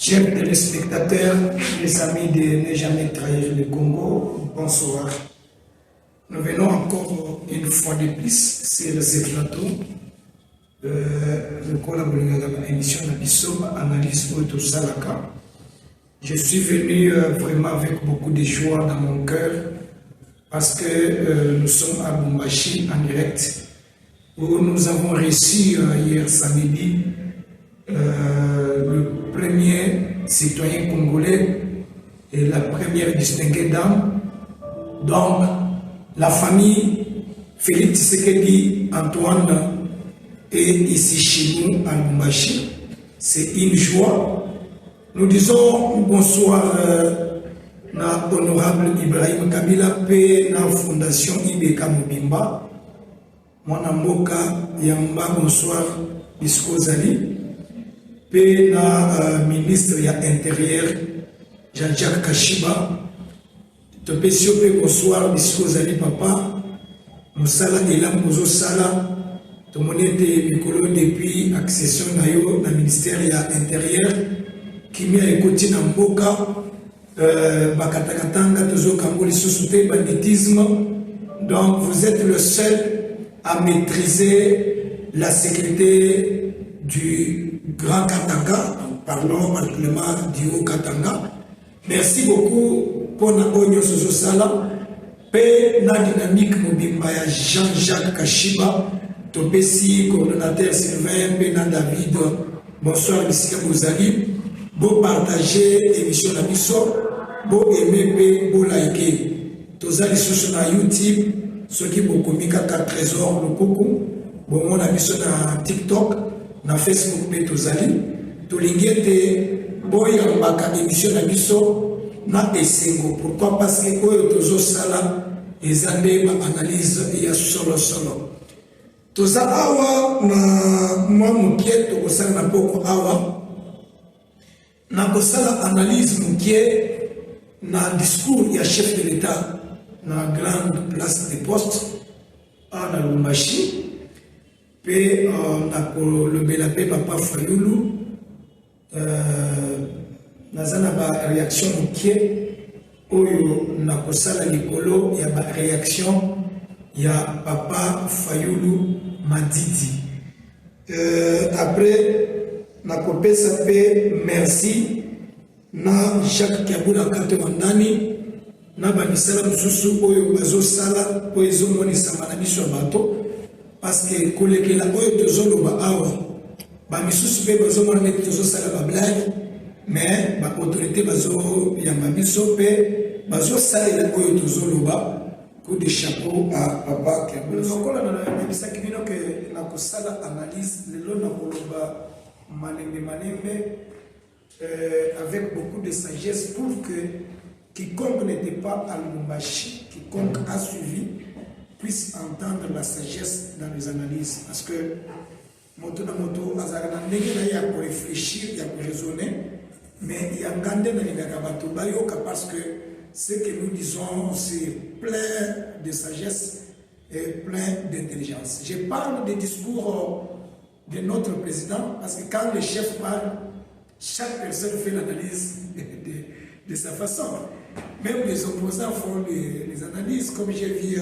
Chers téléspectateurs, les amis de Ne jamais trahir le Congo, bonsoir. Nous venons encore une fois de plus sur ce plateau. Le collaborateur de l'émission de Bissom, analyse Auto Salaka. Je suis venu vraiment avec beaucoup de joie dans mon cœur parce que nous sommes à Lubumbashi en direct où nous avons reçu hier samedi le premier citoyen congolais et la première distinguée dame. Donc, la famille Félix Tshisekedi Antoine est ici chez nous à Lubumbashi. C'est une joie. Nous disons bonsoir à l'honorable Ibrahim Kabila P. na Fondation Ibeka Mobimba. Mon amboka Yamba, bonsoir, Bisco Zali. P. na ministre ya intérieur Jean-Jacques Kashiba. Topesio P. bonsoir, Bisco Zali papa. Moussala Elam Mozo Sala. Tout le monde était Mikolo depuis accession nayo na ministère ya intérieur. Kimi a écouté na mboka bakatakatanga tozo kamboli sous banditisme. Donc vous êtes le seul à maîtriser la sécurité du Grand Katanga. Parlons particulièrement du Haut Katanga. Merci beaucoup pour Nagonyo Soso Sala. Pe na dynamique Mobimba ya Jean-Jacques Kashiba. Topesi, coordonnateur Sylvain, Bena David. Bonsoir, Bissika Bouzali. Beau partager l'émission de Bisso. Beau aimer, beau liker. Tozali sous na YouTube. Ceux qui ont commis 4 trésors, le coucou. Bon, on a mis sur TikTok, na Facebook, mais Tozali. Tolingete, boy, en baka émission de Bisso, na esengo. Pourquoi? Parce que Oyo Tozo Sala, les années, ma analyse, il y a solo. Toza awa, na moi, mon pied, Tokosala na poko awa. Na kosala analyse mukie na discours ya chef de l'État na grande place de poste à na Lubumbashi pe na kolobela pe papa Fayulu nazana ba réaction mukie oyo na kosala likolo ya ba réaction ya papa Fayulu Madidi. Après na kopesa pe merci na Jacques Kiabula Katewandani na banisala mususu oyo bazo sala po ezomonisa na biso bato parce que kolekela oyo tozoloba awa ba misusu pe bazomona neti tozosala ba blague mais ba autorité bazo yamba biso pe bazo sala oyo tozoloba. Coup de chapeau à papa Kiabula. Lokola na bisaki bino ke na kosala analyse lelo na koloba Manembe, avec beaucoup de sagesse pour que quiconque n'était pas à Lubumbashi, quiconque a suivi, puisse entendre la sagesse dans les analyses. Parce que moto azarana ndenge ya pour réfléchir, ya pour raisonner, mais il y a ngande na ligakabato bayoka parce que ce que nous disons c'est plein de sagesse et plein d'intelligence. Je parle des discours de notre président, parce que quand le chef parle, chaque personne fait l'analyse de sa façon. Même les opposants font les analyses, comme j'ai vu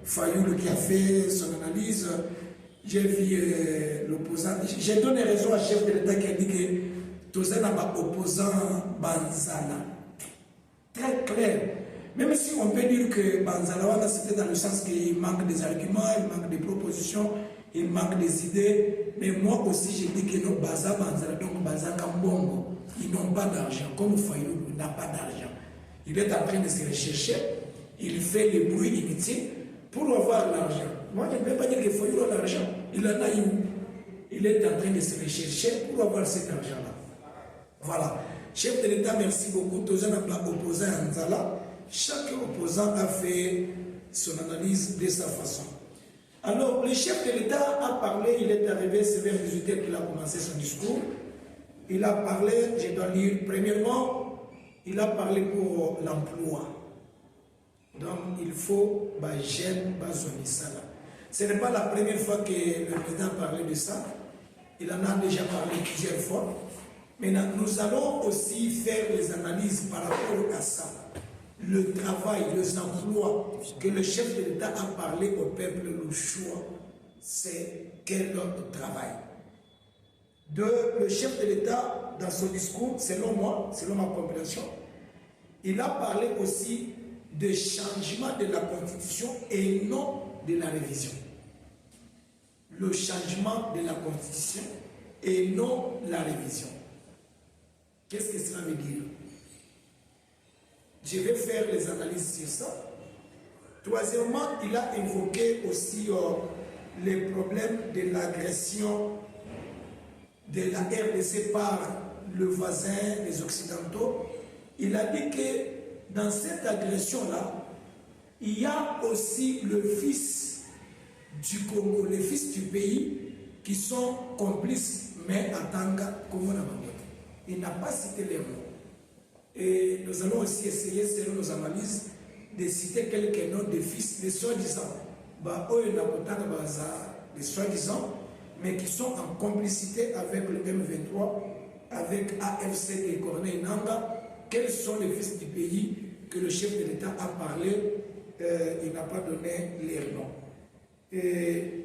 Fayoul qui a fait son analyse, j'ai vu l'opposant. J'ai donné raison à chef de l'État qui a dit que Tozana va opposant Banzala. Très clair. Même si on peut dire que Banzala, c'était dans le sens qu'il manque des arguments, il manque des propositions, il manque des idées, mais moi aussi je dis que nos Baza Banzala, donc Baza Kambongo, ils n'ont pas d'argent, comme Fayoulou n'a pas d'argent. Il est en train de se rechercher, il fait des bruits inutiles pour avoir l'argent. Moi je ne vais pas dire que Fayoulou a l'argent, il en a eu. Il est en train de se rechercher pour avoir cet argent-là. Voilà. Chef de l'État, merci beaucoup. Tous les opposants à Nzala, chaque opposant a fait son analyse de sa façon. Alors, le chef de l'État a parlé, il est arrivé, c'est vers 18h qu'il a commencé son discours. Il a parlé, je dois lire, premièrement, il a parlé pour l'emploi. Donc, il faut, j'aime, ça là. Ce n'est pas la première fois que le président parlait de ça. Il en a déjà parlé plusieurs fois. Maintenant, nous allons aussi faire les analyses par rapport à ça. Le travail, les emplois que le chef de l'État a parlé au peuple, le choix, c'est quel travail. Le chef de l'État, dans son discours, selon moi, selon ma compréhension, il a parlé aussi de changement de la Constitution et non de la révision. Le changement de la Constitution et non la révision. Qu'est-ce que cela veut dire? Je vais faire les analyses sur ça. Troisièmement, il a évoqué aussi les problèmes de l'agression de la RDC par le voisin, les Occidentaux. Il a dit que dans cette agression-là, il y a aussi le fils du Congo, les fils du pays qui sont complices, mais à Tanga, comme on a dit. Il n'a pas cité les mots. Et nous allons aussi essayer, selon nos analyses, de citer quelques noms de fils, de soi-disant, de soi-disant, mais qui sont en complicité avec le M23, avec AFC et Corneille Nanga. Quels sont les fils du pays que le chef de l'État a parlé? Il n'a pas donné les noms. Et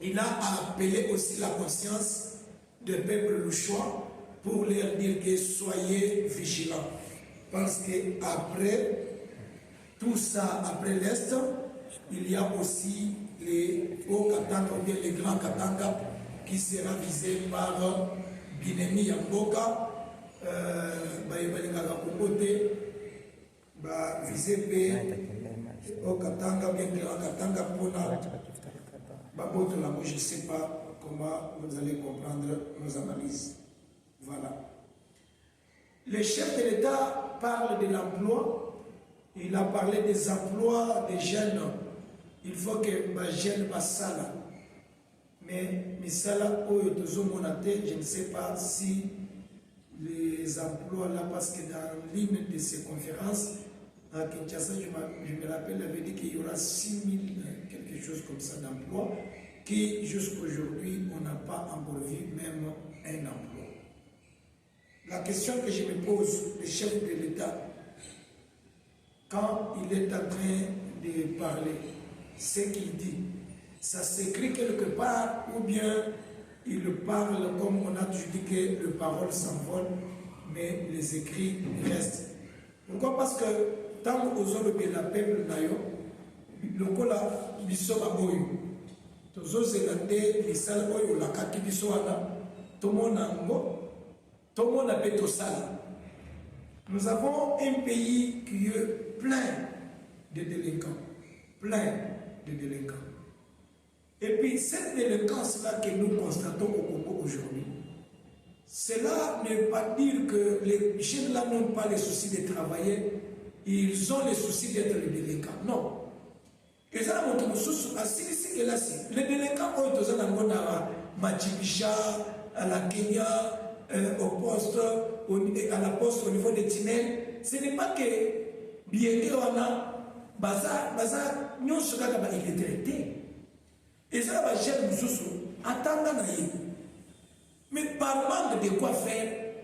il a appelé aussi la conscience du peuple louchois pour leur dire que soyez vigilants. Parce qu'après tout ça, après l'Est, il y a aussi les hauts Katanga ou bien les grands Katanga qui sera visé par Binemi Yamboka, visé au Katanga, bien grand Katanga pour je ne sais pas comment vous allez comprendre nos analyses. Voilà. Le chef de l'État parle de l'emploi. Il a parlé des emplois des jeunes. Il faut que les jeunes passent ça. Mais je ne sais pas si les emplois là, parce que dans l'une de ces conférences, à Kinshasa, je me rappelle, il avait dit qu'il y aura 6 000, quelque chose comme ça, d'emplois, qui jusqu'aujourd'hui, on n'a pas encore vu même un emploi. La question que je me pose, le chef de l'État, quand il est en train de parler, ce qu'il dit, ça s'écrit quelque part ou bien il parle comme on a toujours dit que les paroles s'envolent, mais les écrits restent. Pourquoi? Parce que tant aux hommes que la peuple nayo, le cola bisoba oyo, tozo zelande misal oyo la kaki bisoana, tomonango. Tout le monde a fait tout ça. Nous avons un pays qui est plein de délinquants. Plein de délinquants. Et puis, cette délinquance-là que nous constatons au Congo aujourd'hui, cela ne veut pas dire que les jeunes-là n'ont pas le souci de travailler, ils ont le souci d'être les délinquants. Non. Et ça, les délinquants ont Machibisha, à la Kenya, au poste, à la poste au niveau des tunnels, ce n'est pas que bien on a baza nous sommes là il est traité et ça va gérer nous sous attendant mais par manque de quoi faire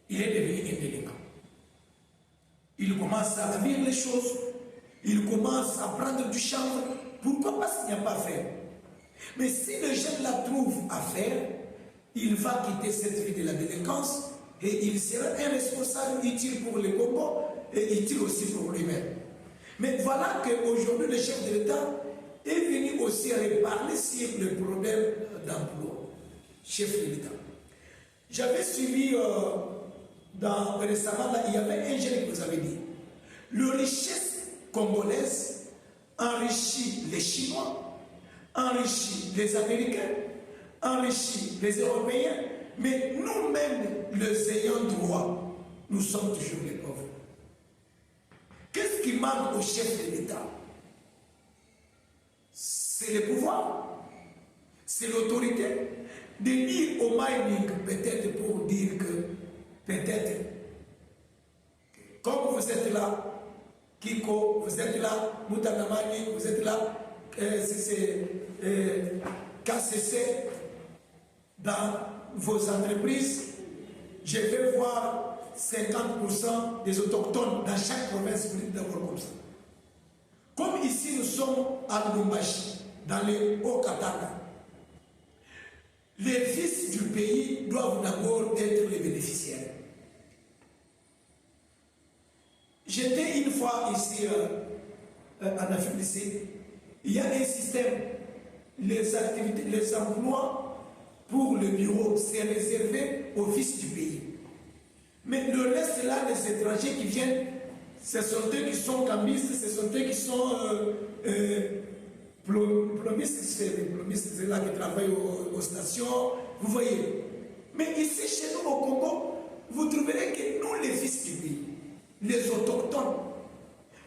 il est devenu indélinquent. Il commence à vivre les choses, il commence à prendre du chanvre. Pourquoi? Parce qu'il n'y a pas à faire. Mais si le jeune la trouve à faire, il va quitter cette vie de la délinquance et il sera un responsable utile pour le Congo et utile aussi pour lui-même. Mais voilà qu'aujourd'hui, le chef de l'État est venu aussi reparler sur le problème d'emploi. Chef de l'État. J'avais suivi récemment, là, il y avait un jeune qui vous avait dit la richesse congolaise enrichit les Chinois, enrichit les Américains, enrichit les Européens, mais nous-mêmes, les ayants droit, nous sommes toujours les pauvres. Qu'est-ce qui manque au chef de l'État? C'est le pouvoir, c'est l'autorité, de dire au mining, peut-être pour dire que, peut-être, comme vous êtes là, Kiko, vous êtes là, Moutanamani, vous êtes là, c'est KCC, dans vos entreprises, je vais voir 50% des autochtones dans chaque province, vous dites d'abord comme ça. Comme ici nous sommes à Lubumbashi, dans les Hauts-Katanga, les fils du pays doivent d'abord être les bénéficiaires. J'étais une fois ici en Afrique du Sud, il y a un système, les activités, les emplois pour le bureau, c'est réservé aux fils du pays. Mais le reste là, les étrangers qui viennent, ce sont eux qui sont cambistes, ce sont eux qui sont plomistes, c'est là qui travaillent aux stations, vous voyez. Mais ici, chez nous au Congo, vous trouverez que nous, les fils du pays, les autochtones,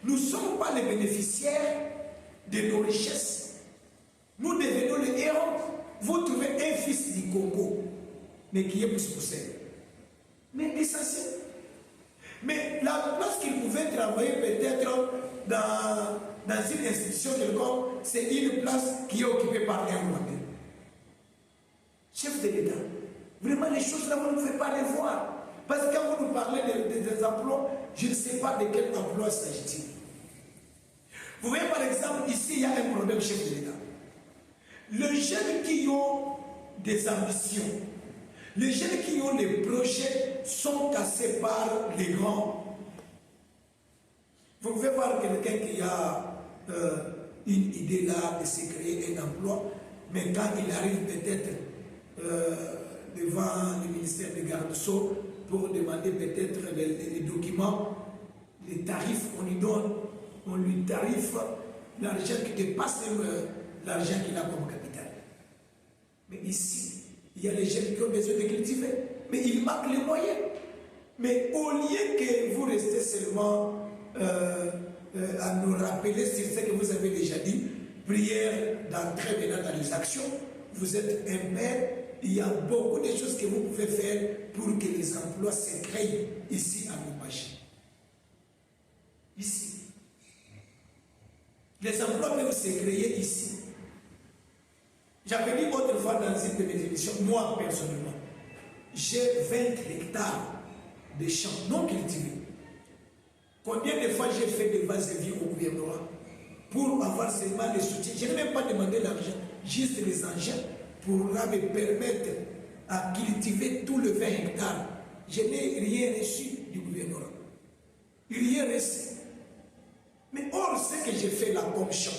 nous ne sommes pas les bénéficiaires de nos richesses. Nous devenons les héros. Vous trouvez un fils du Congo, mais qui est poussé. Mais essentiel. Mais la place qu'il pouvait travailler peut-être dans une institution quelconque, c'est une place qui est occupée par un Rwandais. Chef de l'État, vraiment les choses là, vous ne pouvez pas les voir. Parce que quand vous nous parlez des emplois, je ne sais pas de quel emploi s'agit-il. Vous voyez par exemple, ici il y a un problème, chef de l'État. Les jeunes qui ont des ambitions, les jeunes qui ont des projets sont cassés par les grands. Vous pouvez voir quelqu'un qui a une idée là de se créer un emploi, mais quand il arrive peut-être devant le ministère des Gardes-Sceaux pour demander peut-être les documents, les tarifs qu'on lui donne, on lui tarife l'argent qui dépasse l'argent qu'il a comme capital. Mais ici, il y a les jeunes qui ont besoin de cultiver, mais il manque les moyens. Mais au lieu que vous restez seulement à nous rappeler sur ce que vous avez déjà dit, prière d'entrer maintenant dans les actions, vous êtes un père, il y a beaucoup de choses que vous pouvez faire pour que les emplois se créent ici à Lubumbashi. Ici. Les emplois peuvent se créer ici. J'avais dit autrefois dans une de mes émissions, moi personnellement, j'ai 20 hectares de champs non cultivés. Combien de fois j'ai fait des vases de vie au gouvernement pour avoir seulement les soutiens. Je n'ai même pas demandé l'argent, juste les engins pour me permettre à cultiver tout le 20 hectares. Je n'ai rien reçu du gouvernement. Rien reçu. Mais or, ce que j'ai fait là comme champ,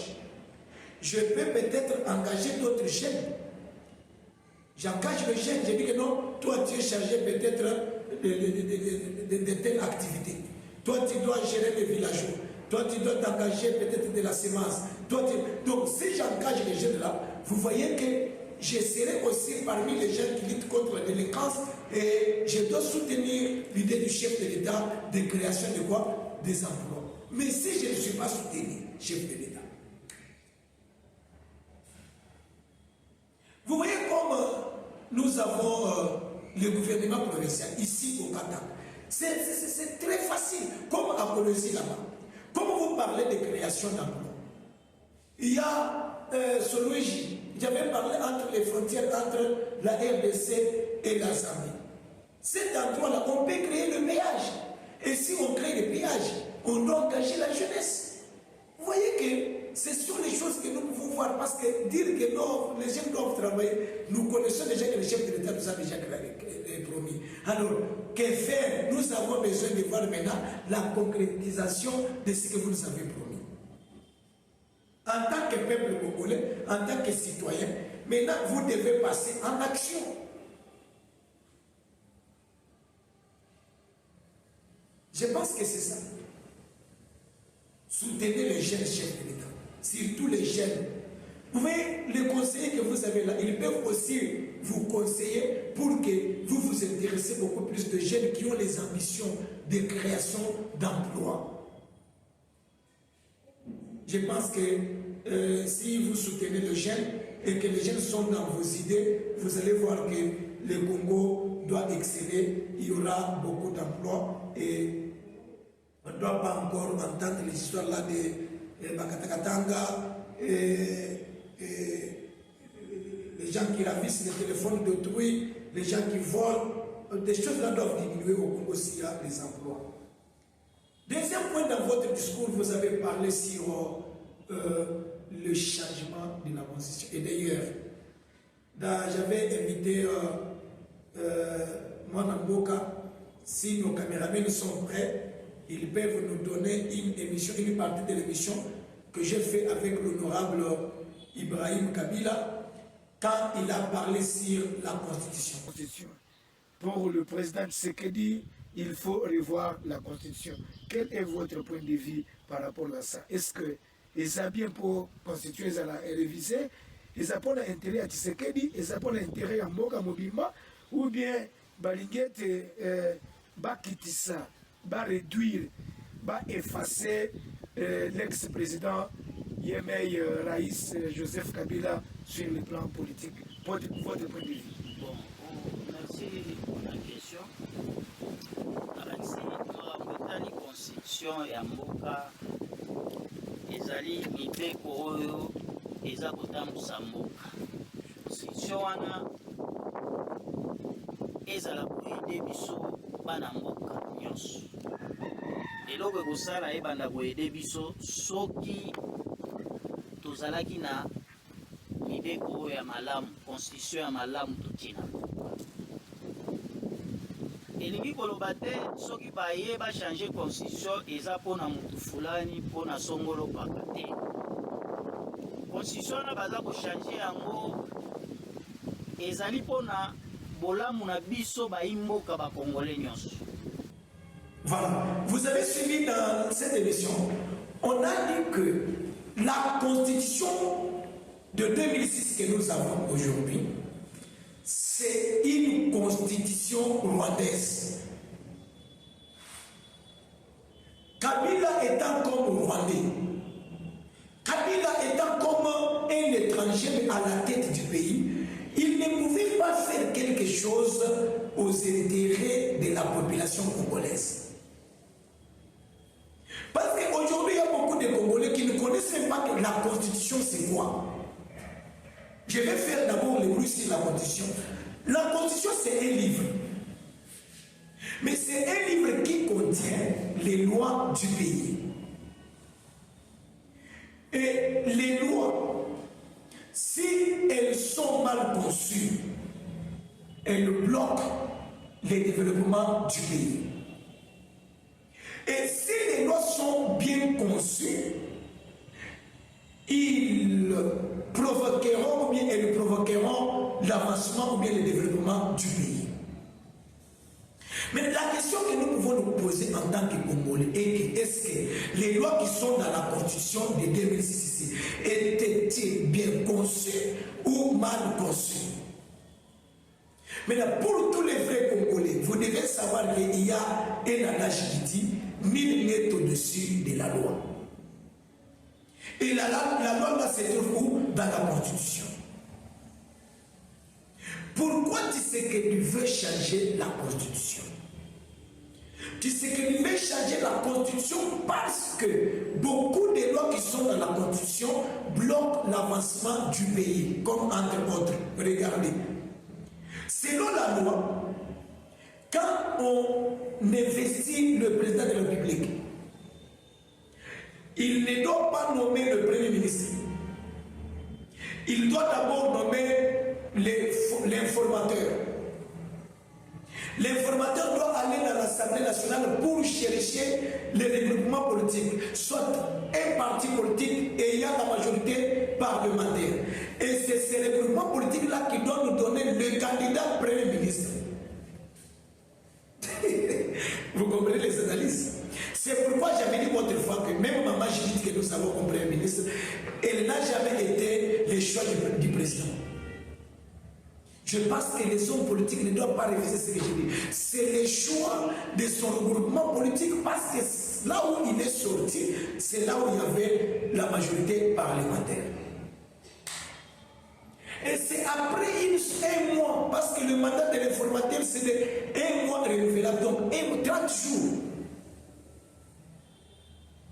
je peux peut-être engager d'autres jeunes. J'engage le jeune, je dis que non, toi tu es chargé peut-être de telle activité. Toi tu dois gérer les villageois. Toi tu dois t'engager peut-être de la semence. Donc si j'engage les jeunes là, vous voyez que je serai aussi parmi les jeunes qui luttent contre la délinquance et je dois soutenir l'idée du chef de l'État de création de quoi? Des emplois. Mais si je ne suis pas soutenu, chef de l'État, vous voyez comme nous avons le gouvernement provincial ici au Katanga. C'est très facile, comme à Colosie là-bas. Comme vous parlez de création d'emplois, il y a Soloji, j'avais parlé entre les frontières, entre la RDC et la Zambie. Cet endroit-là, on peut créer le péage. Et si on crée le péage, on doit engager la jeunesse. Vous voyez que ce sont les choses que nous pouvons voir, parce que dire que non, les jeunes doivent travailler, nous connaissons déjà que le chef de l'État nous a déjà promis. Alors, que faire? Nous avons besoin de voir maintenant la concrétisation de ce que vous nous avez promis. En tant que peuple congolais, en tant que citoyen, maintenant vous devez passer en action. Je pense que c'est ça. Soutenez les jeunes chefs de l'État, surtout les jeunes. Vous voyez, les conseillers que vous avez là, ils peuvent aussi vous conseiller pour que vous vous intéressez beaucoup plus de jeunes qui ont les ambitions de création d'emplois. Je pense que si vous soutenez les jeunes et que les jeunes sont dans vos idées, vous allez voir que le Congo doit exceller, il y aura beaucoup d'emplois et on ne doit pas encore entendre les histoires là de Bakatakatanga et les gens qui ravissent les téléphones d'autrui, les gens qui volent des choses là doivent diminuer au Congo s'il y a les emplois. Deuxième point, dans votre discours, vous avez parlé sur le changement de la constitution. Et d'ailleurs, j'avais invité Mwanamboka, si nos caméramans sont prêts, ils peuvent nous donner une émission, une partie de l'émission que j'ai fait avec l'honorable Ibrahim Kabila quand il a parlé sur la constitution. Pour le président Tshisekedi, il faut revoir la constitution. Quel est votre point de vue par rapport à ça? Est-ce que ils ont bien pour constituer la réviser? Ils ont pas l'intérêt à Tshisekedi, ils ont pas l'intérêt à Mboka Mobimba, ou bien Balingete Bakitissa, réduire, effacer l'ex-président Yemei Raïs Joseph Kabila sur le plan politique. Votre point de vue. Bon, merci pour la question. La constitution ya mboka ezali mibeko oyo eza kotambusa mboka. Constitution wana ezala koyede biso bana mboka nyonso. Eloko ekosala ebanda koyede biso soki tozalaki na mibeko oyo ya malamu, constitution ya malamu totina. Elingi koloba te soki baye ba changer constitution eza pona mutu fulani pona songolo paka te. Constitution na baza ko changer yango ezali pona bolamu na biso ba imboka ba congolais nyonso. Voilà, vous avez suivi dans cette émission, on a dit que la constitution de 2006 que nous avons aujourd'hui, c'est une constitution rwandaise. Kabila étant comme Rwandais, Kabila étant comme un étranger à la tête du pays, il ne pouvait pas faire quelque chose aux intérêts de la population congolaise. Parce qu'aujourd'hui, il y a beaucoup de Congolais qui ne connaissent même pas que la constitution c'est quoi. Je vais faire d'abord le bruit sur la constitution. La constitution c'est un livre. Mais c'est un livre qui contient les lois du pays. Et les lois, si elles sont mal conçues, elles bloquent le développement du pays. Et si les lois sont bien conçues, ils provoqueront ou bien elles provoqueront l'avancement ou bien le développement du pays. Mais la question que nous pouvons nous poser en tant que Congolais est que est-ce que les lois qui sont dans la constitution de 2006 étaient bien conçues ou mal conçues? Maintenant, pour tous les vrais Congolais, vous devez savoir qu'il y a un adage qui dit « nul n'est au-dessus de la loi ». Et la loi va se trouver où? Dans la Constitution. Pourquoi tu sais que tu veux changer la Constitution? Tu sais que tu veux changer la Constitution parce que beaucoup de lois qui sont dans la Constitution bloquent l'avancement du pays, comme entre autres. Regardez. Selon la loi, quand on investit le président de la République, il ne doit pas nommer le Premier ministre. Il doit d'abord nommer l'informateur. L'informateur doit aller dans l'Assemblée nationale pour chercher le développement politique, soit un parti politique ayant la majorité parlementaire. Et c'est ce développement politique-là qui doit nous donner le candidat Premier ministre. Vous comprenez les analyses? C'est pourquoi j'avais dit autrefois que même Maman Judith que nous avons comme Premier ministre, elle n'a jamais été le choix du président. Je pense que les hommes politiques ne doivent pas refuser ce que je dis. C'est le choix de son regroupement politique parce que là où il est sorti, c'est là où il y avait la majorité parlementaire. Et c'est après un mois, parce que le mandat de l'informateur, c'est de 1 mois renouvelable, donc 30 jours.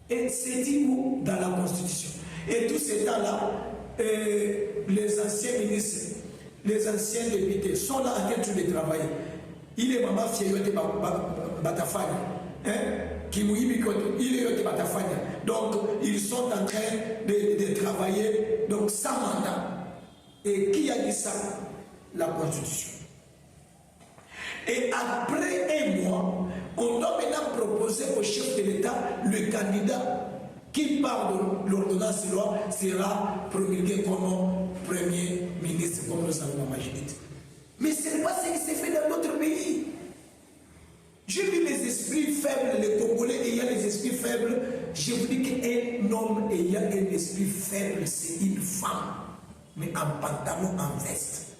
Et c'est dit où? Dans la Constitution. Et tout ce temps-là, les anciens ministres, les anciens députés sont là en train de travailler. il est maman fier de Batafania. Donc, ils sont en train de travailler donc, sans mandat. Et qui a dit ça? La Constitution. Et après un mois, on doit maintenant proposer au chef de l'État le candidat qui, par l'ordonnance de loi, sera promulgué comme premier ministre, comme nous avons imaginé. Mais ce n'est pas ce qui s'est fait dans notre pays. J'ai vu les esprits faibles, les Congolais ayant les esprits faibles. Je vous dis qu'un homme ayant un esprit faible, c'est une femme, mais en pantalon, en veste.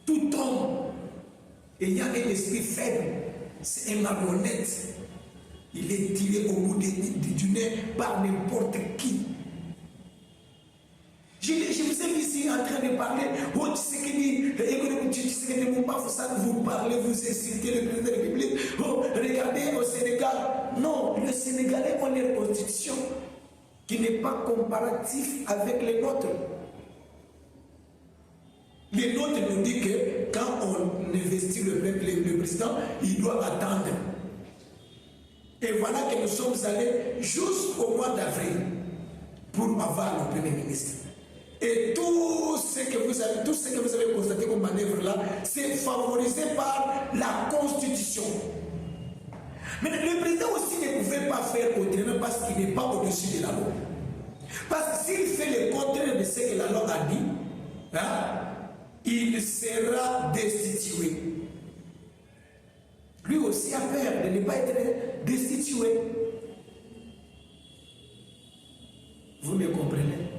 Tout homme ayant un esprit faible, c'est un marionnette. Il est tiré au bout du nez par n'importe qui. Je vous ai ici en train de parler. Oh, vous parlez, vous insultez le président de la République. Oh, regardez au Sénégal. Non, le Sénégalais a une constitution qui n'est pas comparative avec les nôtres. Les nôtres nous disent que quand on investit le président, il doit attendre. Et voilà que nous sommes allés jusqu'au mois d'avril pour avoir le Premier ministre. Et tout ce que vous avez constaté comme manœuvre là, c'est favorisé par la Constitution. Mais le président aussi ne pouvait pas faire autrement parce qu'il n'est pas au-dessus de la loi. Parce que s'il fait le contraire de ce que la loi a dit, hein, il sera destitué. Lui aussi a peur de ne pas être destitué. Vous me comprenez?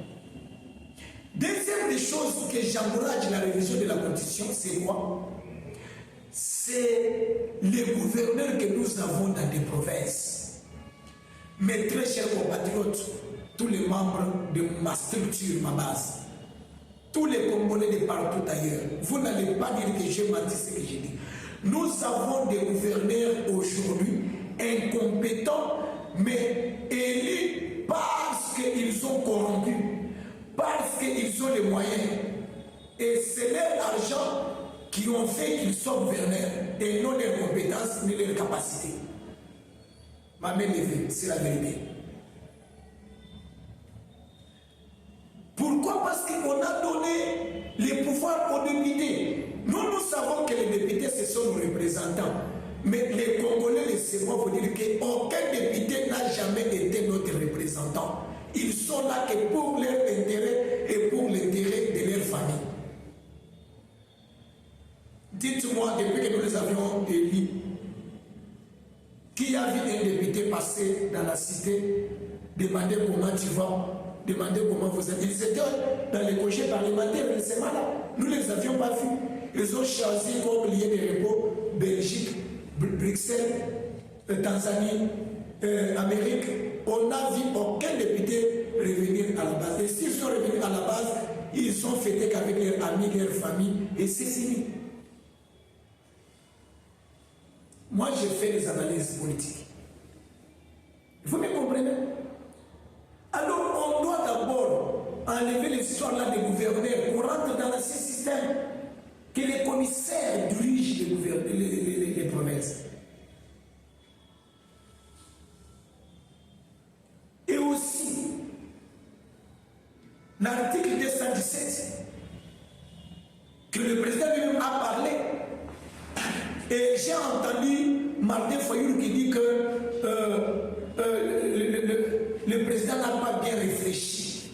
Deuxième des choses que j'encourage la révision de la Constitution, c'est quoi? C'est les gouverneurs que nous avons dans des provinces. Mes très chers compatriotes, tous les membres de ma structure, ma base, tous les Congolais de partout ailleurs, vous n'allez pas dire que j'ai menti ce que j'ai dit. Nous avons des gouverneurs aujourd'hui incompétents, mais élus parce qu'ils ont corrompu, parce qu'ils ont les moyens. Et c'est leur argent qui ont fait qu'ils soient gouverneurs, et non leurs compétences ni leurs capacités. Ma main levée, c'est la vérité. Pourquoi? Parce qu'on a donné les pouvoirs aux députés. Nous savons que les députés, ce sont nos représentants. Mais les Congolais, laissez-moi vous dire qu'aucun député n'a jamais été notre représentant. Ils sont là que pour leur intérêt et pour l'intérêt de leur famille. Dites-moi, depuis que nous les avions élus, qui a vu un député passer dans la cité, demander comment tu vas, demander comment vous êtes. Ils étaient dans les congés parlementaires, mais c'est malade. Nous ne les avions pas vus. Ils ont choisi comme lieu de repos Belgique, Bruxelles, Tanzanie, Amérique. On n'a vu aucun député revenir à la base. Et s'ils sont revenus à la base, ils sont fêtés qu'avec leurs amis, leurs familles, et c'est fini. Moi, j'ai fait des analyses politiques. Vous me comprenez? Alors, on doit d'abord enlever les histoires-là des gouverneurs pour rentrer dans l'ancien système que les commissaires dirigent les provinces. Et aussi, l'article 217, que le président lui-même a parlé, et j'ai entendu Martin Fayoulou qui dit que le président n'a pas bien réfléchi.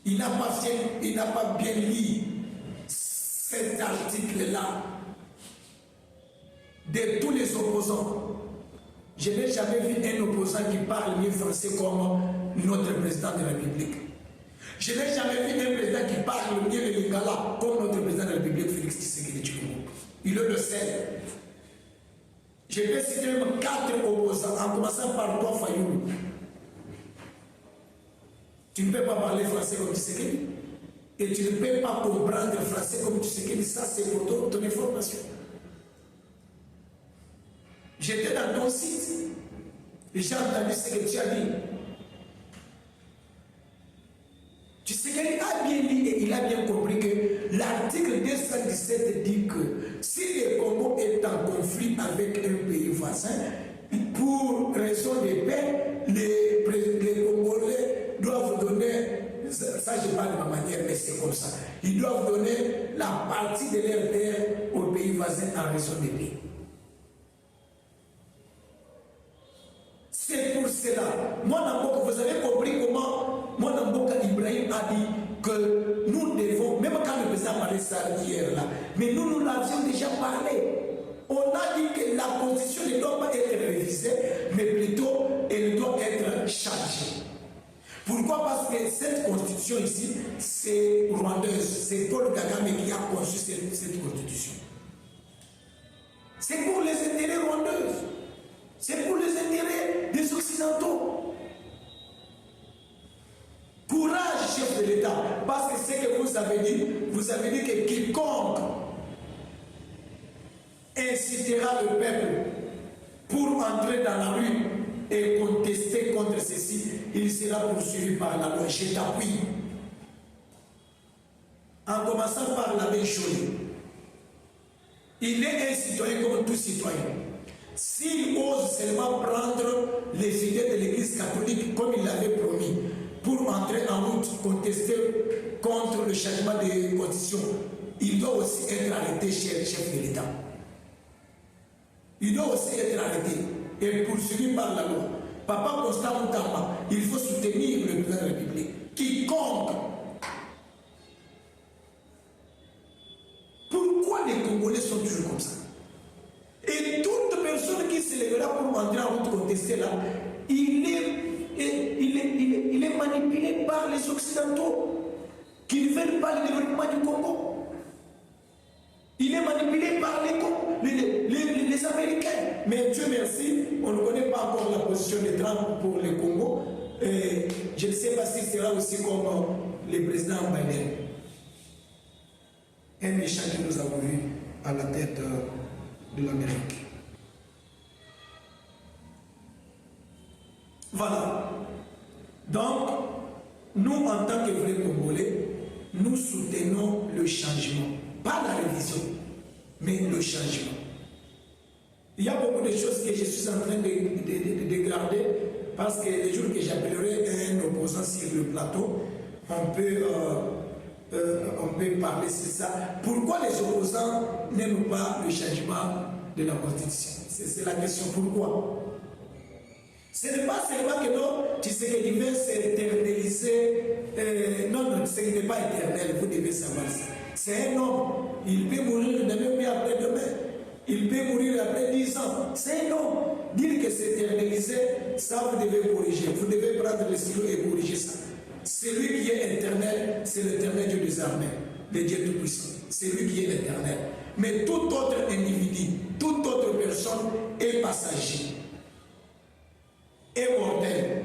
Il n'a pas bien lu cet article-là. De tous les opposants, je n'ai jamais vu un opposant qui parle mieux français comme notre président de la République. Je n'ai jamais vu un président qui parle mieux le lingala comme notre président de la République, Félix Tshisekedi Tshilombo. Il est le seul. Je vais citer même 4 opposants, en commençant par toi, Fayoulou. Tu ne peux pas parler français comme Tshisekedi. Et tu ne peux pas comprendre le français comme Tshisekedi. Ça, c'est pour ton information. J'étais dans ton site. Et j'ai entendu ce que tu as dit. Tshisekedi a bien dit et il a bien compris que l'article 217 dit que si les Congo conflit avec un pays voisin, pour raison de paix, les Congolais doivent donner, ça je parle de ma manière, mais c'est comme ça, ils doivent donner la partie de leur terre aux pays voisins en raison de paix. C'est pour cela, vous avez compris comment mon Namboka Ibrahim a dit que nous devons, même quand le président parlait ça hier là, mais nous l'avions déjà parlé. On a dit que la constitution ne doit pas être révisée, mais plutôt elle doit être changée. Pourquoi? Parce que cette constitution ici, c'est rwandaise, c'est Paul Kagame qui a conçu cette constitution. C'est pour les intérêts rwandais, c'est pour les intérêts des Occidentaux. Courage, chef de l'État, parce que c'est que vous avez dit que quiconque incitera le peuple pour entrer dans la rue et contester contre ceci, il sera poursuivi par la loi. Je t'appuie. En commençant par l'abbé Joly. Il est un citoyen comme tout citoyen. S'il ose seulement prendre les fidèles de l'Église catholique comme il l'avait promis, pour entrer en route, contester contre le changement de constitution, il doit aussi être arrêté chez le chef de l'État. Il doit aussi être arrêté et poursuivi par la loi. Papa Constant Moutamba, il faut soutenir le président de la République. Quiconque. Pourquoi les Congolais sont toujours comme ça? Et toute personne qui se lèvera pour entrer en route contester là, il est manipulé par les Occidentaux qui ne veulent pas le développement du Congo. Il est manipulé par les Américains. Mais Dieu merci, on ne connaît pas encore la position de Trump pour le Congo. Et je ne sais pas si ce sera aussi comme le président Biden. Un méchant que nous avons vu à la tête de l'Amérique. Voilà. Donc, nous, en tant que vrais Congolais, nous soutenons le changement. Pas la révision, mais le changement. Il y a beaucoup de choses que je suis en train de dégrader parce que les jours que j'appellerai un opposant sur le plateau, on peut parler de ça. Pourquoi les opposants n'aiment pas le changement de la Constitution? C'est la question. Pourquoi? Ce n'est pas seulement que non, tu sais que l'hiver s'est éternisé. Non, ce n'est pas éternel, vous devez savoir ça. C'est un homme, il peut mourir demain, mais après-demain. Il peut mourir après 10 ans. C'est un homme. Dire que c'est éternisé, ça vous devez corriger. Vous devez prendre le stylo et corriger ça. Celui qui est éternel, c'est l'éternel Dieu des armées, le Dieu Tout-Puissant. C'est lui qui est éternel. Mais tout autre individu, toute autre personne est passager. Est mortel.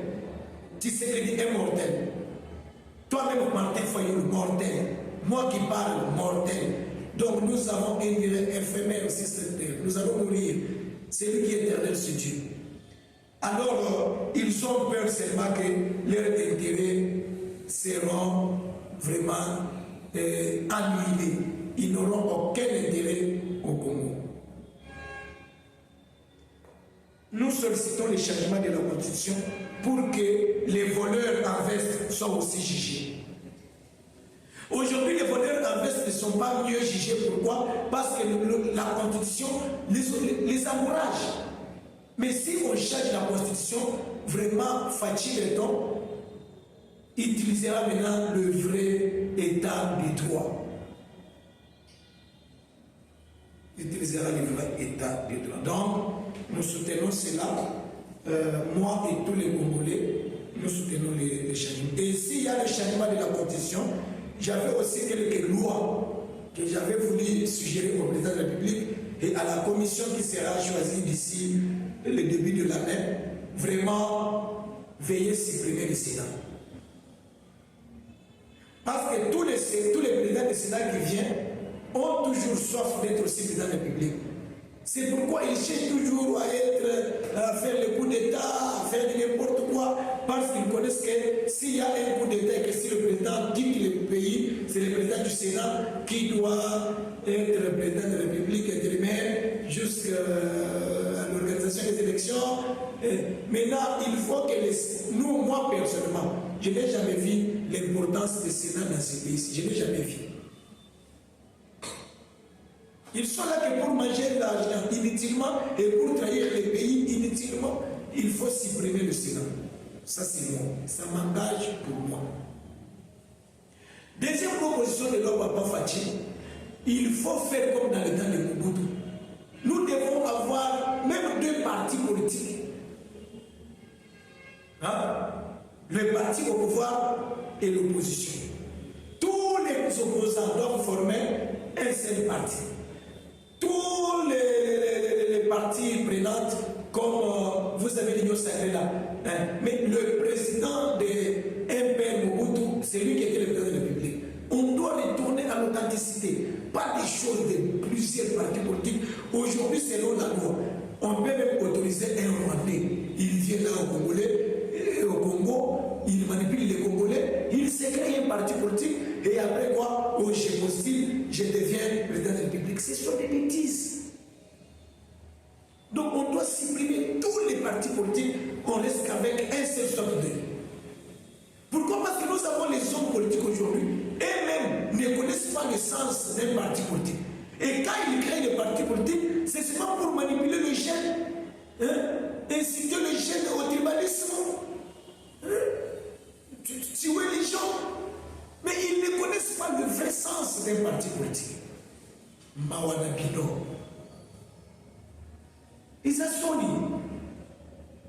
Tu sais que dit est mortel. Toi-même, Martin Fayoul, mortel. Moi qui parle, mortel. Donc nous avons une durée éphémère aussi cette terre. Nous allons mourir. C'est lui qui est éternel, c'est Dieu. Alors, ils ont peur seulement que leurs intérêts seront vraiment annihilés. Ils n'auront aucun intérêt au Congo. Nous sollicitons le changement de la Constitution pour que les voleurs en veste soient aussi jugés. Aujourd'hui, les voleurs en veste ne sont pas mieux jugés. Pourquoi? Parce que la Constitution les encourage. Mais si on change la Constitution, vraiment, Fatih Beton utilisera maintenant le vrai état du droit. Utilisera le vrai état du droit. Donc, nous soutenons cela. Moi et tous les Congolais, nous soutenons les changements. Et s'il y a le changement de la Constitution, j'avais aussi quelques lois que j'avais voulu suggérer au président de la République et à la commission qui sera choisie d'ici le début de l'année, vraiment veiller à supprimer le Sénat. Parce que tous les présidents du Sénat qui viennent ont toujours soif d'être aussi président de la République. C'est pourquoi ils cherchent toujours à faire le coup d'État, à faire n'importe quoi, parce qu'ils connaissent que s'il y a un coup d'État et que si le président quitte le pays, c'est le président du Sénat qui doit être le président de la République et dire mais jusqu'à l'organisation des élections. Maintenant, il faut que nous, moi personnellement, je n'ai jamais vu l'importance du Sénat dans ce pays. Je n'ai jamais vu. Ils sont là que pour manger l'argent inutilement et pour trahir les pays inutilement, il faut supprimer le Sénat. Ça, c'est moi. Ça m'engage pour moi. Deuxième proposition de l'homme Papa Fachi, il faut faire comme dans le temps de Mobutu. Nous devons avoir même deux partis politiques. Hein? Le parti au pouvoir et l'opposition. Tous les opposants doivent former un seul parti. Tous les partis prenants, comme vous avez l'Union sacrée là. Hein? Mais le président de MPR Mobutu, c'est lui qui était le président de la République. On doit retourner à l'authenticité, pas des choses de plusieurs partis politiques. Aujourd'hui, selon la loi, on peut même autoriser un Rwandais. Il vient là au Congo, il manipule les Congolais, il se crée un parti politique, et après quoi, oh, je postule, je deviens président de la République. Ce sont des bêtises. Donc on doit supprimer tous les partis politiques, on reste qu'avec un seul sorte de. Pourquoi? Parce que nous avons les hommes politiques aujourd'hui, eux-mêmes ne connaissent pas le sens d'un parti politique. Et quand ils créent des partis politiques, c'est seulement pour manipuler les jeunes, hein? Inciter les jeunes au tribalisme, hein? Tuer les gens. Mais ils ne connaissent pas le vrai sens d'un parti politique. Mawana Bino. Isasoni.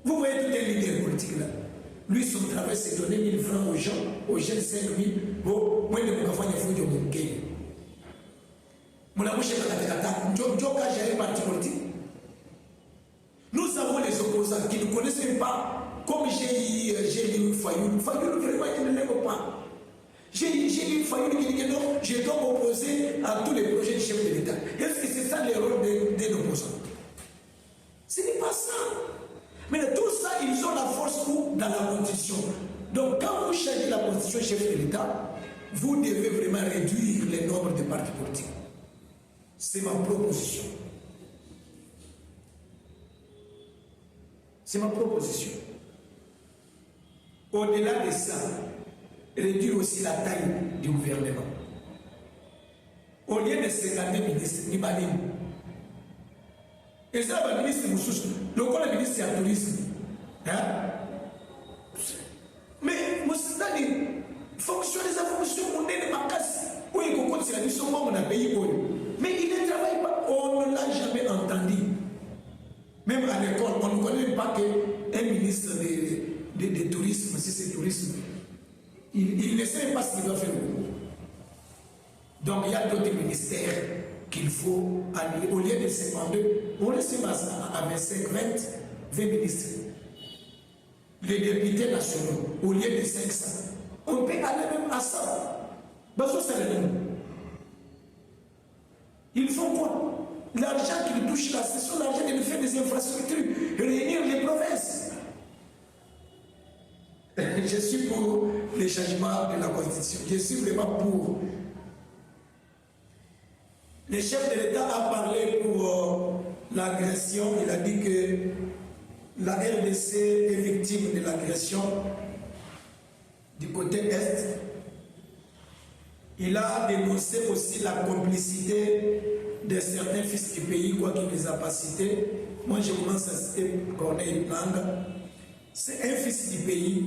Vous voyez tout un leader politique là. Lui, son travail, c'est donner 1000 francs aux gens, aux jeunes 5000. Bon, moi, je ne peux pas faire de mon game. Mon amour, c'est un parti politique. Nous avons les opposants qui ne connaissent même pas, comme j'ai eu Fayoul. Fayoul, vraiment, il ne l'aime pas. J'ai eu Fayoul qui dit que non, je dois m'opposer à tous les projets du chef de l'État. Est-ce que c'est ça le rôle des opposants? Ce n'est pas ça. Mais tout ça, ils ont la force dans la Constitution. Donc, quand vous changez la Constitution, chef de l'État, vous devez vraiment réduire le nombre de partis politiques. C'est ma proposition. C'est ma proposition. Au-delà de ça, réduire aussi la taille du gouvernement. Au lieu de 50 ministres, ni balim. Et ça, le ministre Moussous, le ministre du tourisme. Hein? Mais Moussou, fonction des informations, on est des macasses. Oui, on compte sur la mission, on a payé. Mais il ne travaille pas. On ne l'a jamais entendu. Même à l'école, on ne connaît pas qu'un ministre de tourisme, si c'est tourisme, il ne sait pas ce qu'il doit faire. Donc il y a d'autres ministères qu'il faut annuler. Au lieu de 52, on laisse à 25, 20 ministres. Les députés nationaux, au lieu de 500, on peut aller même à 100. Ils font quoi? L'argent qu'ils touchent là, c'est sur l'argent de faire des infrastructures, réunir les provinces. Je suis pour les changements de la Constitution. Je suis vraiment pour. Le chef de l'État a parlé pour l'agression. Il a dit que la RDC est victime de l'agression du côté Est. Il a dénoncé aussi la complicité de certains fils du pays, quoi qu'il ne les a pas cités. Moi, je commence à citer Corneille Nanga. C'est un fils du pays,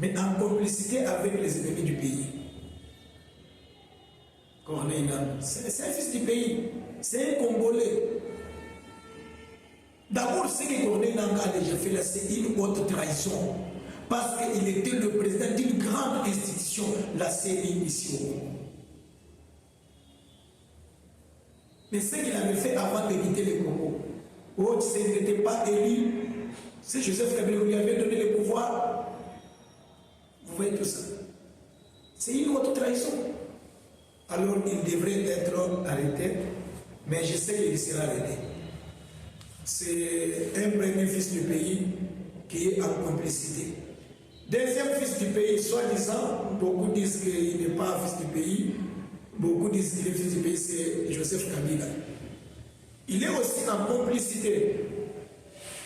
mais en complicité avec les ennemis du pays. Corneille Nanga, c'est un fils du pays, c'est un Congolais. D'abord, ce que Corneille Nanga a déjà fait là, c'est une haute trahison. Parce qu'il était le président d'une grande institution, la CENI ici au Congo. Mais ce qu'il avait fait avant d'éviter le Congo, il n'était pas élu. C'est Joseph Kabila qui lui avait donné le pouvoir. Vous voyez tout ça. C'est une autre trahison. Alors il devrait être arrêté, mais je sais qu'il sera arrêté. C'est un premier fils du pays qui est en complicité. Deuxième fils du pays, soi-disant, beaucoup disent qu'il n'est pas fils du pays. Beaucoup disent que le fils du pays, c'est Joseph Kabila. il est aussi en complicité.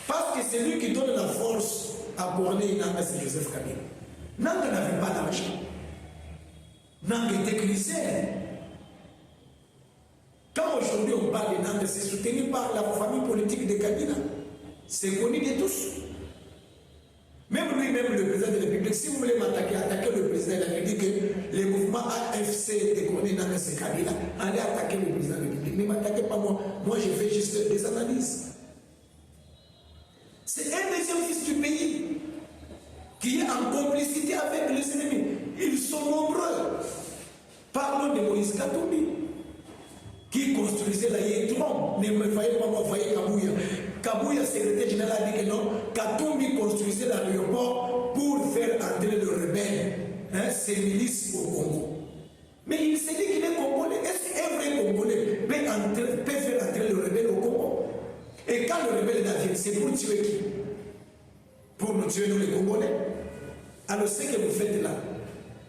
Parce que c'est lui qui donne la force à Corneille Nangaa, c'est Joseph Kabila. Nangaa n'avait pas d'argent. Nangaa était crisère. Quand aujourd'hui on parle de Nangaa, c'est soutenu par la famille politique de Kabila. C'est connu de tous. Même lui-même, le président de la République, si vous voulez m'attaquer, attaquer le président de la République, que les mouvements AFC de Corneille Nangaa, c'est Kabila, allez attaquer le président de la République. Ne m'attaquez pas moi. Moi, je fais juste des analyses. C'est un deuxième fils du pays qui est en complicité avec les ennemis. Ils sont nombreux. Parlons de Moïse Katumbi, qui construisait la Yétron. Ne me voyez pas, moi, voyez Kabouya. Kabouya, secrétaire général, a dit que non. Katumbi construisait l'aéroport pour faire entrer le rebelle, ses milices au Congo. Mais il s'est dit qu'il est congolais. Est-ce qu'un vrai Congolais peut faire entrer le rebelle au Congo? Et quand le rebelle est arrivé, c'est pour tuer qui? Pour nous tuer, nous les Congolais. Alors ce que vous faites là,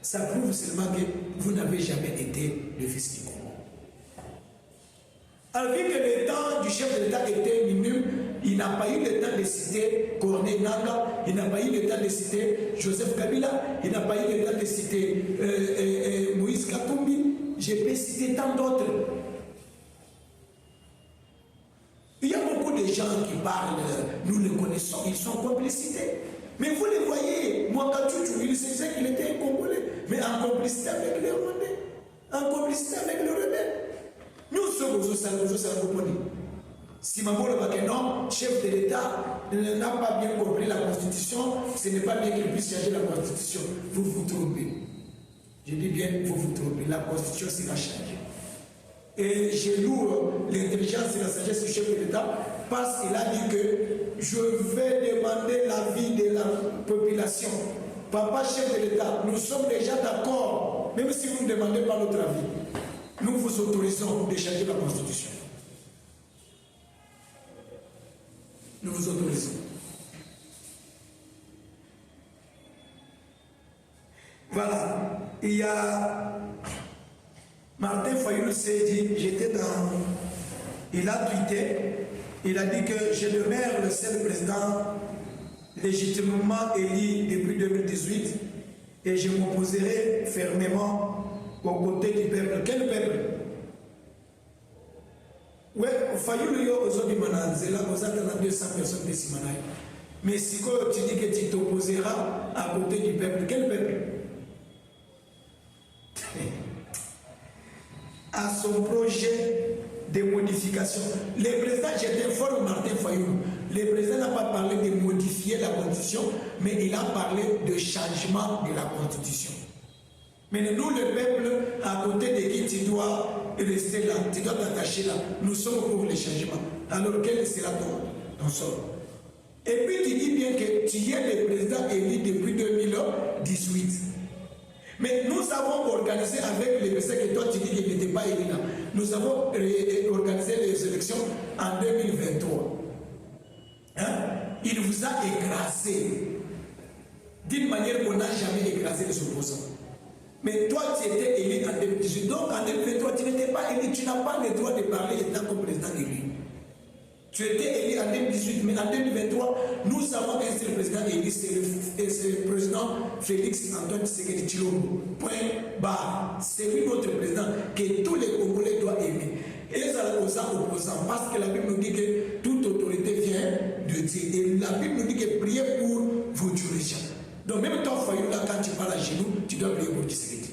ça prouve seulement que vous n'avez jamais été le fils du Congo. Alors vu que le temps du chef de l'État était minime, il n'a pas eu le temps de citer Corneille Nangaa, il n'a pas eu le temps de citer Joseph Kabila, il n'a pas eu le temps de citer Moïse Katumbi, je peux citer tant d'autres. Il y a beaucoup de gens qui parlent, nous les connaissons, ils sont complicités. Mais vous les voyez, Mwakatutu, il se disait qu'il était un Congolais, mais en complicité avec les Rwandais, en complicité avec les rebelles. Nous sommes aux Saloponi. Si Mambo le non, chef de l'État n'a pas bien compris la Constitution, ce n'est pas bien qu'il puisse changer la Constitution. Vous vous trompez. Je dis bien, vous vous trompez. La Constitution sera changée. Et j'ai lourd l'intelligence et la sagesse du chef de l'État parce qu'il a dit que je vais demander l'avis de la population. Papa chef de l'État, nous sommes déjà d'accord, même si vous ne demandez pas notre avis. Nous vous autorisons de changer la Constitution. Nous vous autorisons. Voilà. Il y a Martin Fayoulou s'est dit, j'étais dans... Il a tweeté, il a dit que je demeure le seul président légitimement élu depuis 2018 et je m'opposerai fermement aux côtés du peuple. Quel peuple? Oui, Fayoulou yo aujourd'hui manazela aux attendant 200 personnes de Simanaï. Mais si tu dis que tu t'opposeras à côté du peuple, quel peuple? À son projet de modification. Le président, j'étais fort Martin Fayoulou. Le président n'a pas parlé de modifier la Constitution, mais il a parlé de changement de la Constitution. Mais nous, le peuple, à côté de qui tu dois rester là, tu dois t'attacher là, nous sommes pour les changements. Alors quel sera ton sort? Et puis tu dis bien que tu es le président élu depuis 2018. Mais nous avons organisé avec les présidents que toi tu dis qu'il n'était pas élu là. Nous avons organisé les élections en 2023. Hein? Il vous a écrasé d'une manière qu'on n'a jamais écrasé les opposants. Mais toi tu étais élu en 2018. Donc en 2023 tu n'étais pas élu, tu n'as pas le droit de parler étant comme président élu. Tu étais élu en 2018, mais en 2023, nous avons un seul président élu, c'est le président Félix Antoine Tshisekedi Tshilombo. Point barre. C'est lui notre président que tous les Congolais doivent aimer. Et les opposants, parce que la Bible nous dit que toute autorité vient de Dieu. Et la Bible nous dit que priez pour vos dirigeants. Donc même toi, Fayoulou, là, quand tu parles à genoux, tu dois prier pour Tshisekedi.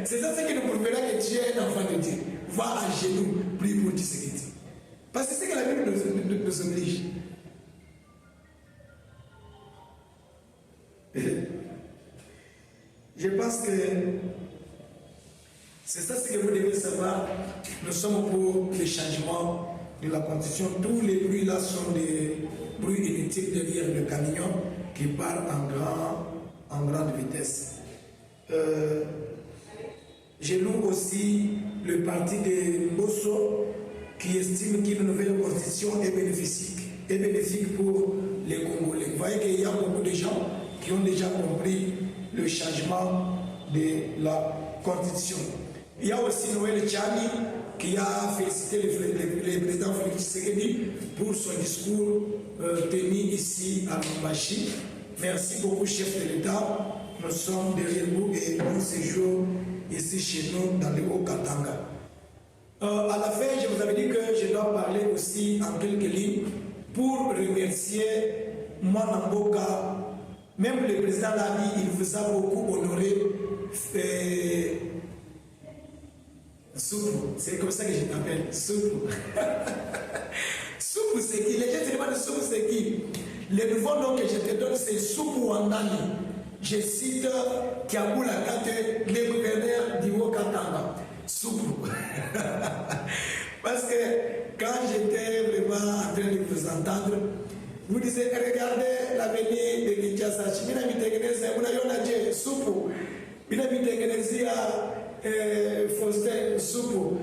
C'est ça ce qui nous prouvera que tu es un enfant de Dieu. Va à genoux, prie pour Tshisekedi. Parce que c'est ce que la Bible nous oblige. Je pense que c'est ça ce que vous devez savoir. Nous sommes pour le changement de la Constitution. Tous les bruits là sont des bruits inutiles derrière le camion qui part en grande vitesse. J'ai lu aussi le parti de Bosso qui estime qu'une nouvelle constitution est bénéfique pour les Congolais. Vous voyez qu'il y a beaucoup de gens qui ont déjà compris le changement de la constitution. Il y a aussi Noël Tchani qui a félicité le président Félix Tshisekedi pour son discours tenu ici à Lubumbashi. Merci beaucoup, chef de l'État. Nous sommes derrière vous et nous séjournons ici chez nous dans le Haut-Katanga. À la fin, je vous avais dit que je dois parler aussi en quelques lignes pour remercier Mwanamboka. Même le président l'a dit, il vous a beaucoup honoré. Soupou, c'est comme ça que je t'appelle, Soupou. Soupou, c'est qui? Les gens se demandent Soupou, c'est qui? Le nouveau nom que je te donne, c'est Soupou Wandani. Je cite Kiabula Kate, le gouverneur du Haut-Katanga. Soupou. Parce que quand j'étais vraiment en train de vous entendre, vous disiez, regardez l'avenir de Kinshasa. Mina mitengeneza, muna yona je, Soupou. Mina mitengenezia Faustin Soupou.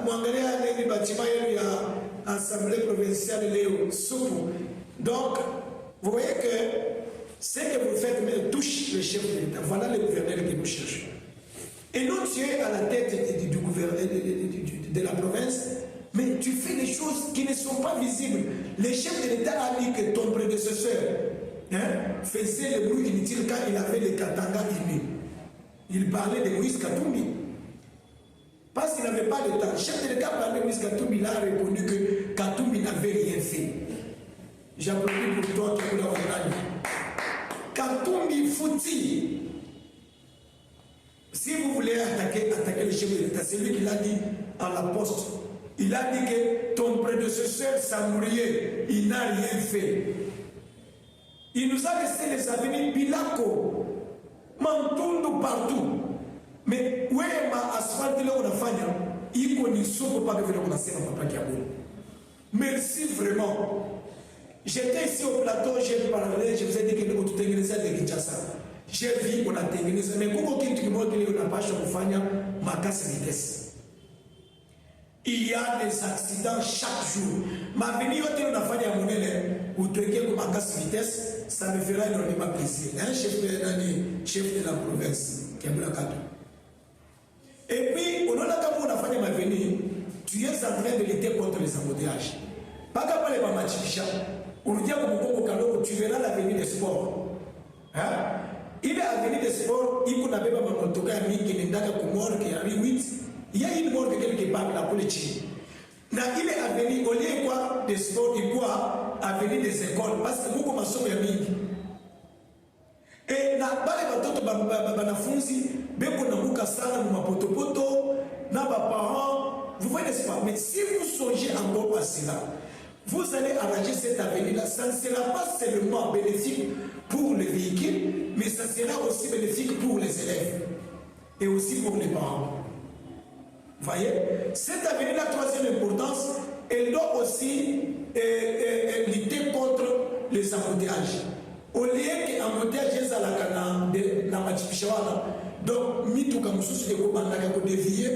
Mwangalia nini bâtiment yenu ya Assemblée provinciale Léo Soupou. Donc, vous voyez que ce que vous faites touche le chef de l'État. Voilà le gouverneur que nous cherchons. Et non, tu es à la tête du gouvernement de la province, mais tu fais des choses qui ne sont pas visibles. Le chef de l'État a dit que ton prédécesseur faisait le bruit inutile quand il avait les Katanga unis. Il parlait de Moïse Katumbi. Parce qu'il n'avait pas de temps. Le chef de l'État parlait de Moïse Katumbi, il a répondu que Katumbi n'avait rien fait. J'applaudis pour toi, Kibula Wandani. Katumbi Fouti. Si vous voulez attaquer le chef de l'État, c'est lui qui l'a dit à la poste. Il a dit que ton prédécesseur Samourié, il n'a rien fait. Il nous a laissé les avenirs Bilako, Mantundu partout. Mais où est ma asphalte là on a fait? Il connaît ce pas que on a fait dans Papa Kiabou. Merci vraiment. J'étais ici au plateau, j'ai parlé, je vous ai dit que nous avons tout organisé de Kinshasa. J'ai vu qu'on a organisé, mais comment qu'il y a une page pour faire ma casse vitesse. Il y a des accidents chaque jour. Ma venue, on a fait un modèle où tu es comme ma casse vitesse, ça me fera énormément plaisir. Un chef de la province, qui est Blakato. Et puis, on a fait ma venue, tu es en train de lutter contre les embouteillages. Pas qu'à parler de ma machicha. Tu verras l'avenir des sports. Hein? Il est l'avenir des sports, il y a un motoka qui est mort, qui a 8. Il y a une mort quelque part dans la politique. Il est l'avenir, au lieu quoi des sports, il y a l'avenir des écoles, parce que beaucoup de gens sont mis. Et na bale batoto banafunzi beko na muka sana mu mapotopoto na ba parents, vous voyez n'est-ce pas? Mais si vous songez encore à cela, vous allez arranger cet avenir-là. Ça ne sera pas seulement bénéfique pour les véhicules, mais ça sera aussi bénéfique pour les élèves et aussi pour les parents. Vous voyez? Cet avenir-là, troisième importance, elle doit aussi lutter contre les embouteillages. Au lieu que embouteillage est à la machipishawana, donc mituka mususu de kobandaka ko dévier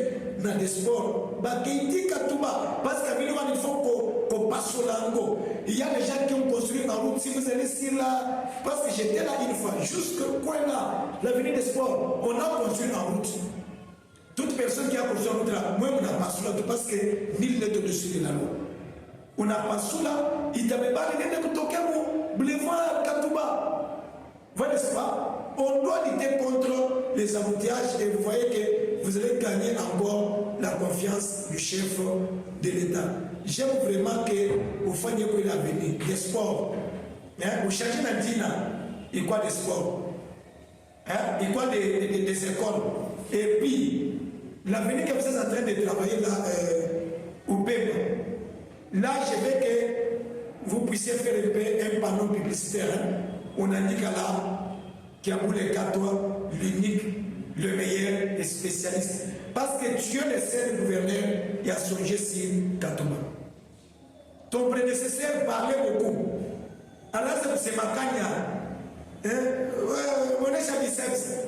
dans des sports. Ba keiti katuba parce que il faut qu'on passe au lango. Il y a des gens qui ont construit ma route. Si vous allez sur là, parce que j'étais là une fois, jusque quoi là, l'avenir des sports, on a construit en route. Toute personne qui a construit en route là, moi on n'a pas sous là parce que nul n'est au-dessus de la loi. On n'a pas sous là, il t'avait pas les gens qui toquent au boulevard Katouba. Vous voyez pas? On doit lutter contre les embouteillages et vous voyez que vous allez gagner encore la confiance du chef de l'État. J'aime vraiment que vous fassiez l'avenir des sports. Vous changez la dîne, il y a des sports. Il y a des écoles. Et puis, l'avenir que vous êtes en train de travailler là, au PEM, là, je veux que vous puissiez faire un panneau publicitaire. On indique là qu'il y a pour les 4 l'unique, le meilleur et spécialiste. Parce que Dieu le seul gouverneur qui a songé sur Katouba. Ton prédécesseur parlait beaucoup. Alors c'est ma cagna. Mon échec biceps.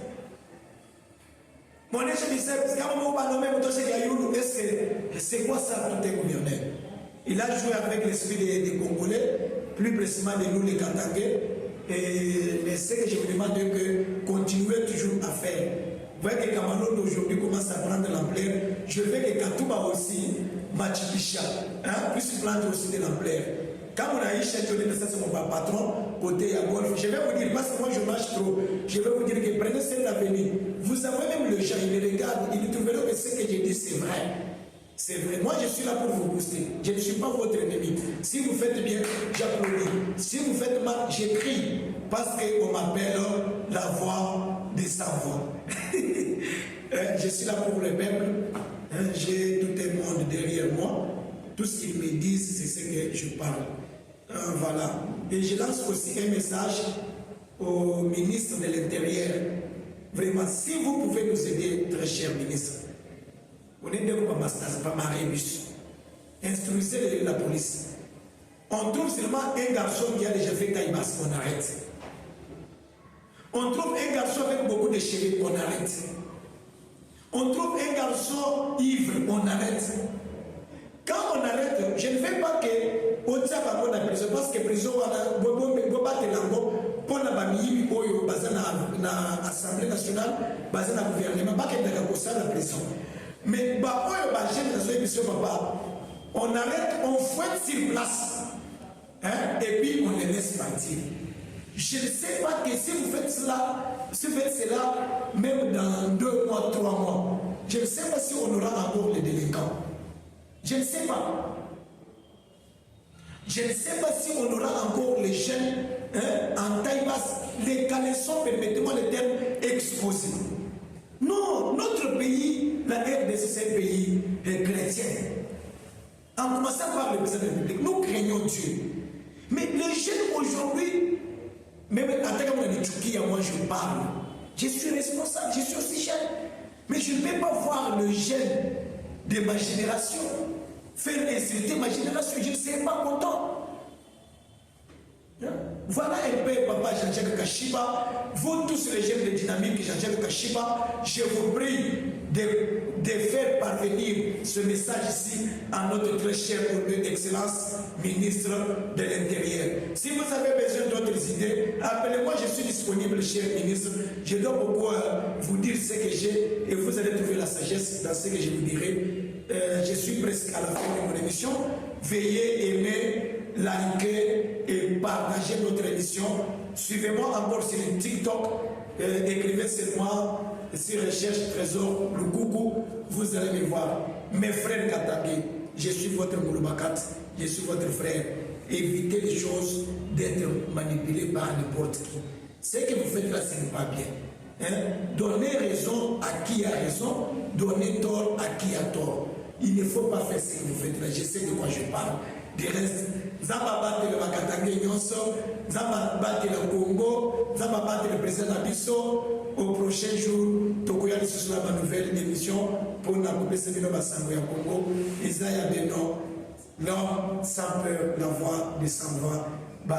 Mon échec biceps. Quand on va nommer mon dossier Gayoulou, c'est quoi ça tout est gouverneur? Il a joué avec l'esprit des Congolais, plus précisément de nous les Katangais. Et ce que je vous demande, c'est que continuez toujours à faire. Vous voyez que Kamalo aujourd'hui commence à prendre l'ampleur. Je veux que Katouba aussi, Machipisha, puisse prendre aussi de l'ampleur. Quand on a eu chez Tony, ça c'est mon patron, côté à golf, je vais vous dire, parce que moi je marche trop, je vais vous dire que prenez cette avenue. Vous avez même le gens, ils me regardent, ils trouveront que ce que j'ai dit c'est vrai. C'est vrai. Moi je suis là pour vous booster. Je ne suis pas votre ennemi. Si vous faites bien, j'applaudis. Si vous faites mal, j'écris. Parce qu'on m'appelle la voix des sans-voix. Je suis là pour le peuple. J'ai tout un monde derrière moi. Tout ce qu'ils me disent, c'est ce que je parle. Voilà. Et je lance aussi un message au ministre de l'Intérieur. Vraiment, si vous pouvez nous aider, très cher ministre, on est pas marébus. Instruisez la police. On trouve seulement un garçon qui a déjà fait taille basse, on arrête. On trouve un garçon avec beaucoup de cheveux, on arrête. On trouve un garçon ivre, on arrête. Quand on arrête, je ne veux pas que on tient pas la prison parce que prison on battre l'ango pour la famille oyo bazana na assemblée nationale bazana gouvernement pas que dans la prison. Mais bah oyo ba jeune dans émission papa, on arrête, on fouette sur place. Et puis on les laisse partir. Je ne sais pas que si vous faites cela, même dans 2 mois, 3 mois, je ne sais pas si on aura encore les délinquants. Je ne sais pas. Je ne sais pas si on aura encore les jeunes en taille basse, les caleçons, permettez-moi le terme, exposés. Non, notre pays, la RDC, c'est un pays chrétien. En commençant par le président de la République, nous craignons Dieu. Mais les jeunes aujourd'hui, même en tant que moi je parle, je suis responsable, je suis aussi jeune. Mais je ne peux pas voir le jeune de ma génération faire insulter ma génération, je ne serai pas content. Voilà un peu papa Jean-Jacques Kashiba, vous tous les jeunes de dynamique Jean-Jacques Kashiba, je vous prie de faire parvenir ce message ici à notre très cher Excellence ministre de l'Intérieur. Si vous avez besoin d'autres idées, appelez-moi, je suis disponible, cher ministre. Je dois beaucoup vous dire ce que j'ai et vous allez trouver la sagesse dans ce que je vous dirai. Je suis presque à la fin de mon émission. Veuillez aimer, liker et partager notre émission. Suivez-moi encore sur TikTok. Écrivez sur moi, sur Recherche Trésor, le Google, vous allez me voir. Mes frères Katake, je suis votre Mouloubakat, je suis votre frère. Évitez les choses d'être manipulés par n'importe qui. Ce que vous faites là, ce n'est pas bien. Donnez raison à qui a raison, donnez tort à qui a tort. Il ne faut pas faire ce que vous faites là, je sais de quoi je parle. Du reste, Zamba battre le Makatangé Nyonso, Zamba battre le Congo, Zamba battre le président Nabiso. Au prochain jour, Tokoya sur la nouvelle émission pour la coupe de l'Obassango Congo. Isaïa Beno, l'homme sans peur, la voix de sans voix. Bye.